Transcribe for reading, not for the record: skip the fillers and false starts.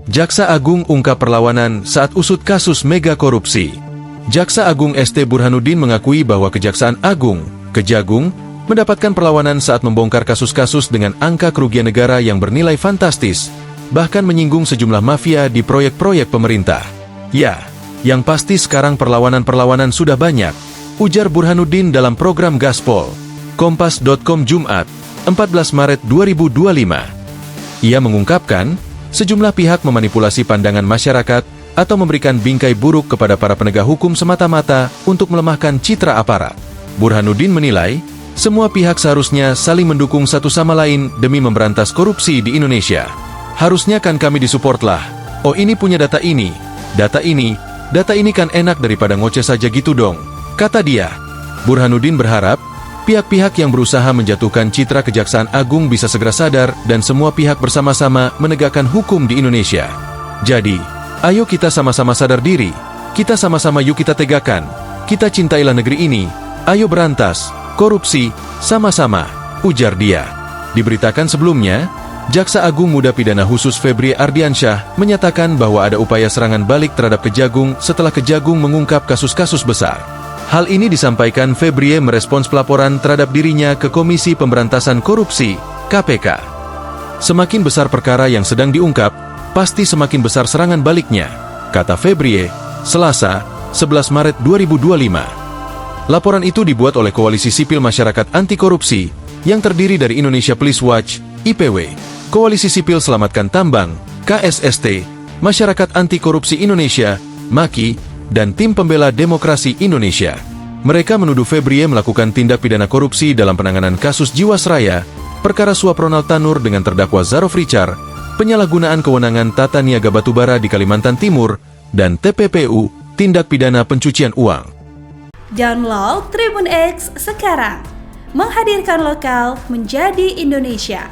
Jaksa Agung ungkap perlawanan saat usut kasus mega korupsi. Jaksa Agung ST Burhanuddin mengakui bahwa Kejaksaan Agung, Kejagung, mendapatkan perlawanan saat membongkar kasus-kasus dengan angka kerugian negara yang bernilai fantastis, bahkan menyinggung sejumlah mafia di proyek-proyek pemerintah. Ya, yang pasti sekarang perlawanan-perlawanan sudah banyak, ujar Burhanuddin dalam program Gaspol. Kompas.com Jumat, 14 Maret 2025. Ia mengungkapkan, sejumlah pihak memanipulasi pandangan masyarakat atau memberikan bingkai buruk kepada para penegak hukum semata-mata untuk melemahkan citra aparat. Burhanuddin menilai, semua pihak seharusnya saling mendukung satu sama lain demi memberantas korupsi di Indonesia. Harusnya kan kami disupport lah. Oh ini punya data ini kan enak daripada ngoceh saja gitu dong, kata dia. Burhanuddin berharap, pihak-pihak yang berusaha menjatuhkan citra Kejaksaan Agung bisa segera sadar dan semua pihak bersama-sama menegakkan hukum di Indonesia. Jadi, ayo kita sama-sama sadar diri, kita sama-sama yuk kita tegakkan, kita cintailah negeri ini, ayo berantas korupsi, sama-sama, ujar dia. Diberitakan sebelumnya, Jaksa Agung Muda Pidana Khusus Febri Ardiansyah menyatakan bahwa ada upaya serangan balik terhadap Kejagung setelah Kejagung mengungkap kasus-kasus besar. Hal ini disampaikan Febri merespons pelaporan terhadap dirinya ke Komisi Pemberantasan Korupsi, KPK. Semakin besar perkara yang sedang diungkap, pasti semakin besar serangan baliknya, kata Febri, Selasa, 11 Maret 2025. Laporan itu dibuat oleh Koalisi Sipil Masyarakat Anti Korupsi yang terdiri dari Indonesia Police Watch, IPW, Koalisi Sipil Selamatkan Tambang, KSST, Masyarakat Anti Korupsi Indonesia, MAKI, dan Tim Pembela Demokrasi Indonesia. Mereka menuduh Febri melakukan tindak pidana korupsi dalam penanganan kasus Jiwasraya, perkara suap Ronald Tanur dengan terdakwa Zarof Richard, penyalahgunaan kewenangan tata niaga batubara di Kalimantan Timur, dan TPPU, tindak pidana pencucian uang. Download Tribun X sekarang, menghadirkan lokal menjadi Indonesia.